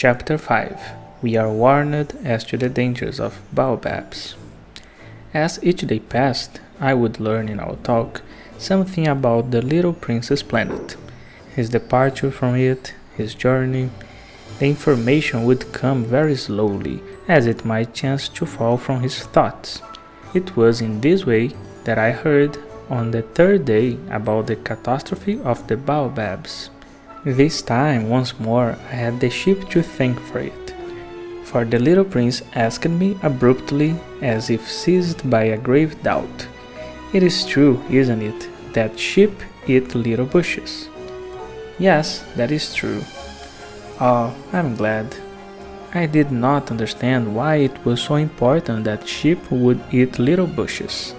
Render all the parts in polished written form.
Chapter 5. We are warned as to the dangers of baobabs. As each day passed, I would learn in our talk something about the little prince's planet, his departure from it, his journey. The information would come very slowly, as it might chance to fall from his thoughts. It was in this way that I heard on the third day about the catastrophe of the baobabs. This time, once more, I had the ship to thank for it. For the little prince asked me abruptly, as if seized by a grave doubt. "It is true, isn't it, that sheep eat little bushes?" "Yes, that is true." "Oh, I'm glad." I did not understand why it was so important that sheep would eat little bushes.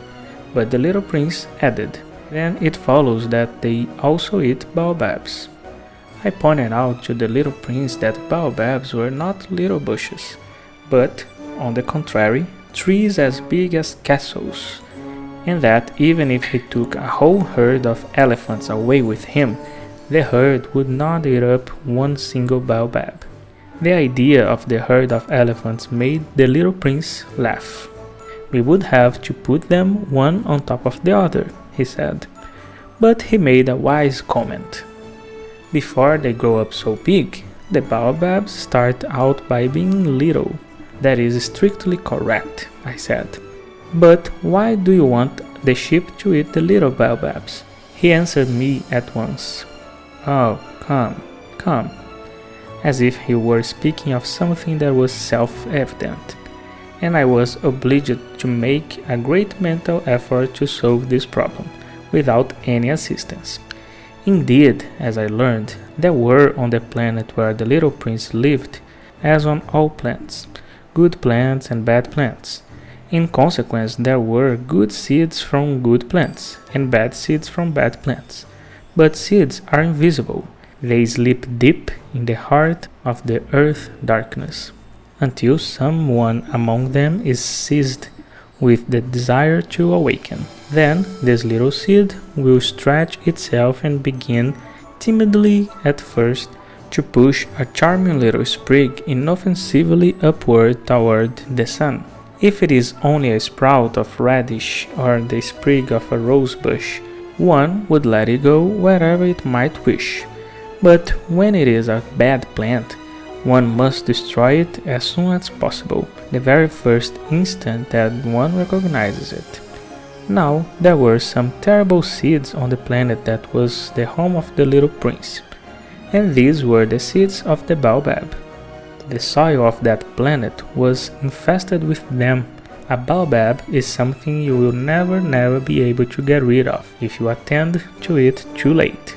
But the little prince added, "Then it follows that they also eat baobabs." I pointed out to the little prince that baobabs were not little bushes, but, on the contrary, trees as big as castles, and that even if he took a whole herd of elephants away with him, the herd would not eat up one single baobab. The idea of the herd of elephants made the little prince laugh. "We would have to put them one on top of the other," he said. But he made a wise comment. "Before they grow up so big, the baobabs start out by being little." "That is strictly correct," I said. "But why do you want the sheep to eat the little baobabs?" He answered me at once. "Oh, come," as if he were speaking of something that was self-evident, and I was obliged to make a great mental effort to solve this problem, without any assistance. Indeed, as I learned, there were on the planet where the little prince lived, as on all plants, good plants and bad plants. In consequence, there were good seeds from good plants, and bad seeds from bad plants. But seeds are invisible. They sleep deep in the heart of the earth darkness, until someone among them is seized with the desire to awaken. Then this little seed will stretch itself and begin, timidly at first, to push a charming little sprig inoffensively upward toward the sun. If it is only a sprout of radish or the sprig of a rose bush, one would let it go wherever it might wish. But when it is a bad plant, one must destroy it as soon as possible, the very first instant that one recognizes it. Now, there were some terrible seeds on the planet that was the home of the little prince, and these were the seeds of the baobab. The soil of that planet was infested with them. A baobab is something you will never be able to get rid of if you attend to it too late.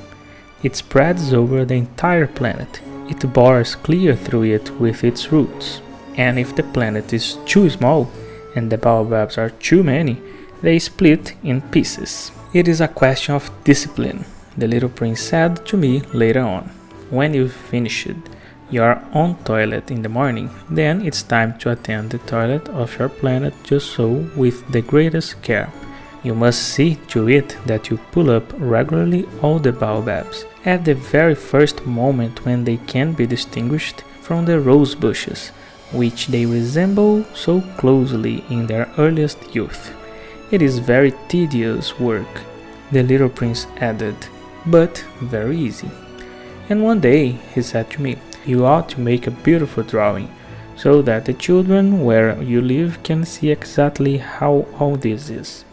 It spreads over the entire planet. It bores clear through it with its roots, and if the planet is too small and the baobabs are too many, they split in pieces. "It is a question of discipline," the little prince said to me later on. "When you've finished your own toilet in the morning, then it's time to attend the toilet of your planet just so with the greatest care. You must see to it that you pull up regularly all the baobabs, at the very first moment when they can be distinguished from the rose bushes, which they resemble so closely in their earliest youth. It is very tedious work," the little prince added, "but very easy. And one day," he said to me, "you ought to make a beautiful drawing, so that the children where you live can see exactly how all this is.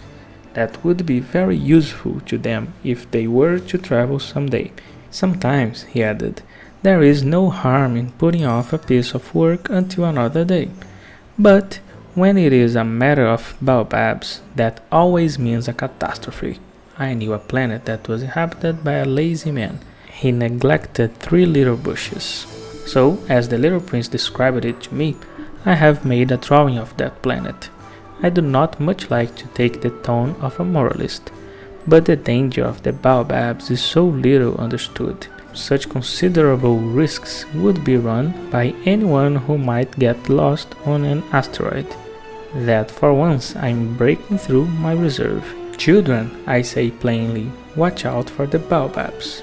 That would be very useful to them if they were to travel some day. Sometimes," he added, "there is no harm in putting off a piece of work until another day. But when it is a matter of baobabs, that always means a catastrophe. I knew a planet that was inhabited by a lazy man. He neglected 3 little bushes. So, as the little prince described it to me, I have made a drawing of that planet. I do not much like to take the tone of a moralist, but the danger of the baobabs is so little understood. Such considerable risks would be run by anyone who might get lost on an asteroid, that for once I am breaking through my reserve. Children, I say plainly, watch out for the baobabs.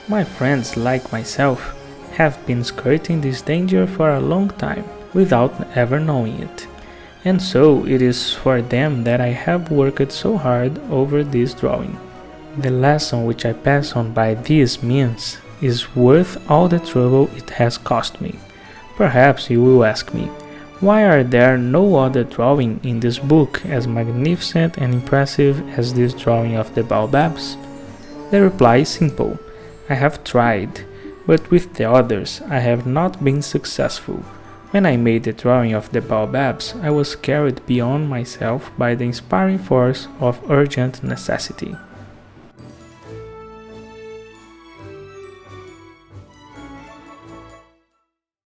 My friends, like myself, have been skirting this danger for a long time, without ever knowing it. And so it is for them that I have worked so hard over this drawing. The lesson which I pass on by these means is worth all the trouble it has cost me. Perhaps you will ask me, why are there no other drawing in this book as magnificent and impressive as this drawing of the baobabs? The reply is simple. I have tried, but with the others I have not been successful. When I made the drawing of the baobabs, I was carried beyond myself by the inspiring force of urgent necessity.